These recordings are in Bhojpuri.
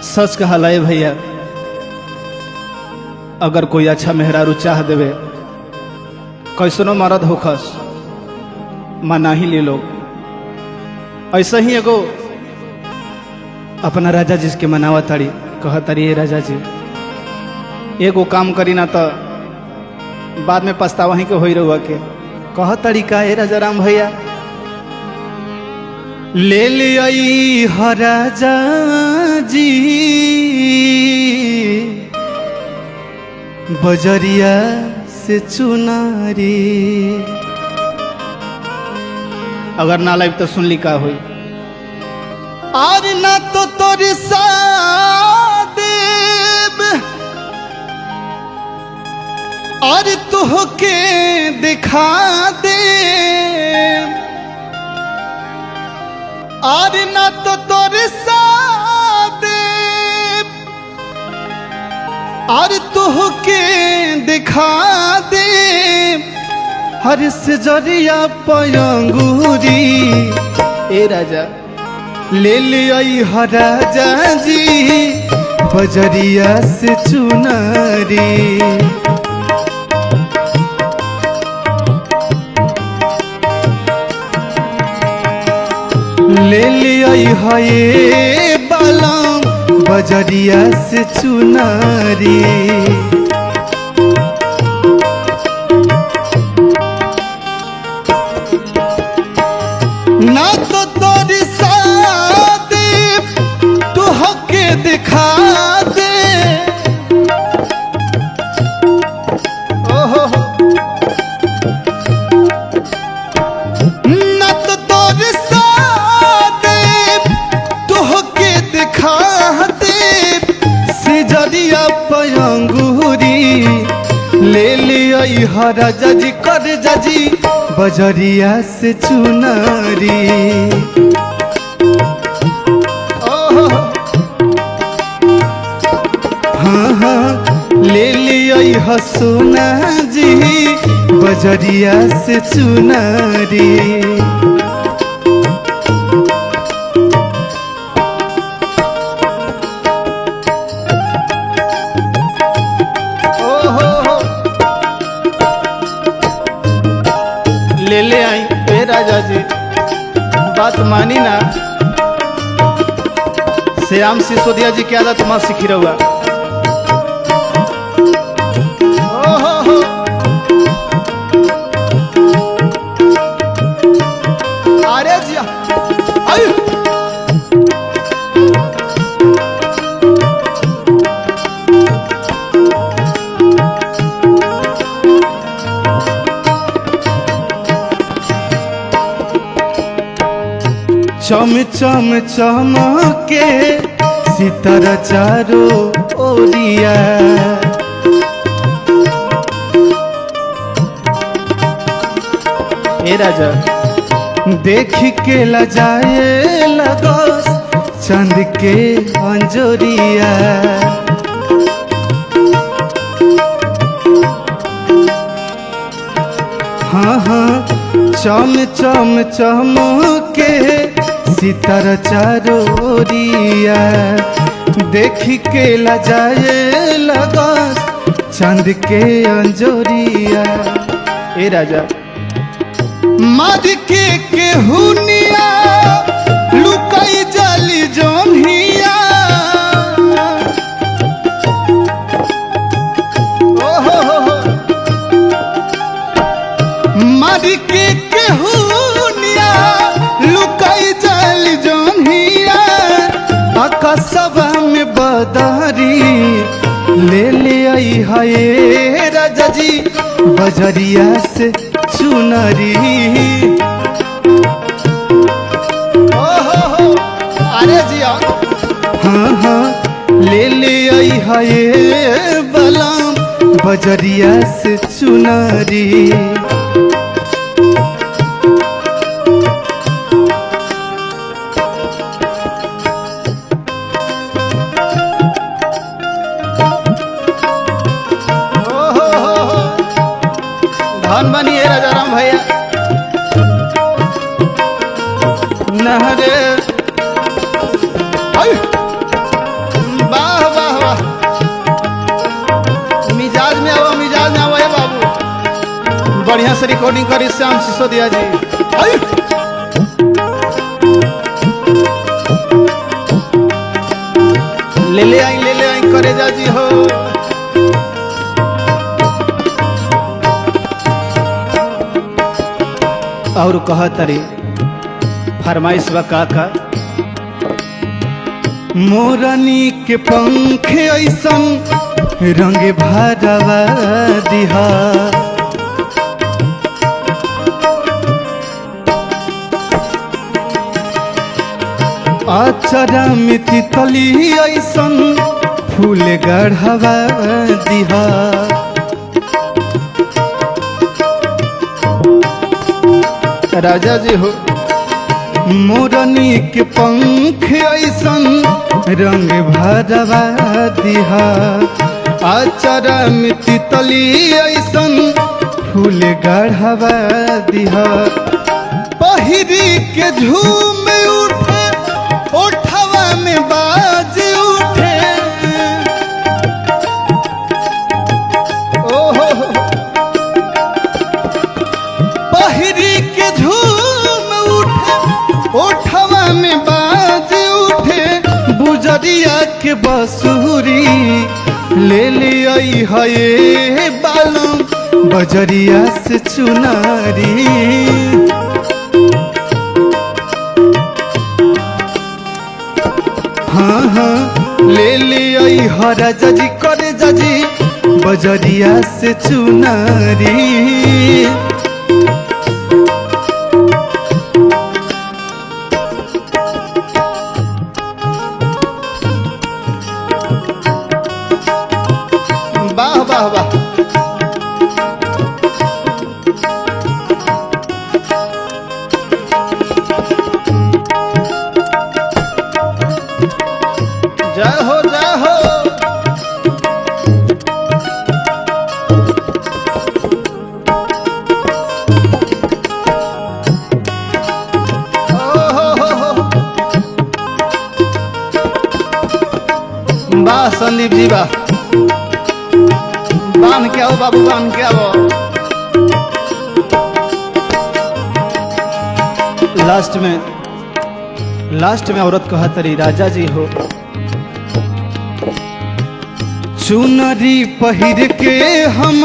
सच कहला है भैया, अगर कोई अच्छा मेहरारू चाह देवे कैसनो मरद होखस मना ही ले लोग। ऐसा ही एगो अपना राजा जी के मनावा तारी, कह तारी ये राजा जी एगो काम करी ना तो बाद में पछतावा ही के हो रहुआ के। कह तारी का ये राजा राम भैया, ले लियाई राजा जी बजरिया से चुनारी। अगर ना लाइव तो सुन ली का हुई। और ना तो तोरी सादेब और तुहके दिखा दे, और ना तो तोरे सादे और तुहके दिखा दे। हर से जरिया पयंगूरी ए राजा ले लियाई राजा जी बजरिया से चुनारी। ले लियाई है बालम बजरिया से चुनारी। ना तो तोरी सादे तू हके दिखा दे। ओहो ना तो तोरी सादे तू हके दिखा दे। सिजरिया पयंगूरी ले लियाई राजा जी कर जाजी बजरिया से चुनारी। हाँ हाँ ले लियाई सोना जी बजरिया से चुनारी। ले आई ए राजा जी, बात मानी ना। श्याम सिसोदिया जी की आदत मत सीखी रहुआ। अरे जी चम चम चमके सितारा चारो ओरिया। ए राजा देख के लजाए लगस चंद के अंजोरिया। हाँ हाँ चम चम चमके सितारा चारोरिया। देख के लजाए लगा चांद के अंजोरिया। ए राजा मार के हुनिया लुकाई जाली जोनिया। ओहो मार के हुनिया लुकाई जाली जोनिया। आकाशवा में बदारी ले लियाई है राजा जी बजरिया से चुनारी। ओहो अरे जिया हाँ हाँ ले लियाई है बलम बजरिया से चुनारी। धन बनिए राजा राम भैया। नहरे बढ़िया से रिकॉर्डिंग करी श्याम सिसोदिया जी। आई। ले ले आई करे जा जी हो। और कह तरी फरमाइश बा का मोरनी के पंख ऐसन रंग भरवा दिहा आचरा में तितली ऐसन फूल गढ़वा दिहा राजा जी हो। मोरनी के पंख ऐसन रंग भरवा दिहा आचरा में तितली ऐसन फूल गढ़वा दिहा पहिरी के झूम उठे ओठवा में बाज उठे ओहो पहिरी के झूम उठे ओठवा में बाज उठे बुजरिया के बसुरी ले लिया है बालम बजरिया से चुनारी हाँ हाँ ले लिया राजा जी करे जाजी बजरिया से चुनारी वाह वाह वाह जय हो जय हो। वाह संदीप जी वाह बांध के आओ बाबू बांध के आओ। लास्ट में औरत कहा तरी राजा जी हो चुनरी पहिर के हम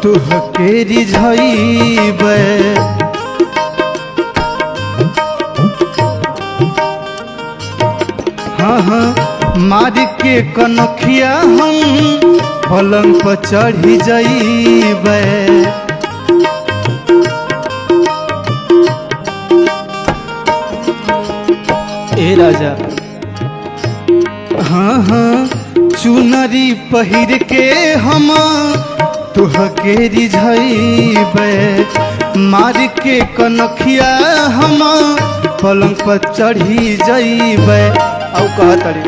तुहके रिझइबे हाँ हाँ मार के कनखिया हम पलंग पर चढ़ी जाइबे ए राजा हाँ हाँ चुनरी पहिर के हम तुहके रिझइबे मार के कनखिया हम पलंग पर चढ़ी जाइबे औ कहतड़ी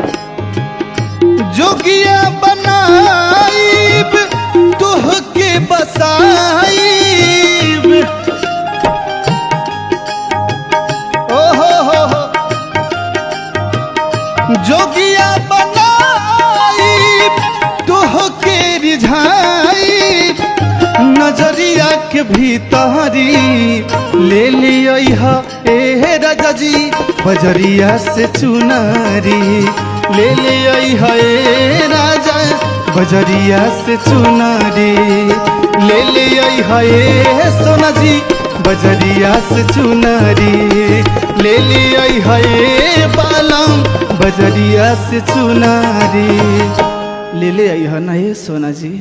जोगिया बनाइब तुहके बसाइब ओहो हो जोगिया बनाइब तुहके रिझाइब नजरिया के भीतरी ले लिया ए राजा जी बजरिया से चुनारी ले लिया ए राजा बजरिया से चुनारी ले लिया ए सोना जी बजरिया से चुनारी ले लिया ए बालम बजरिया से चुनारी ले लिया ना ये सोना जी।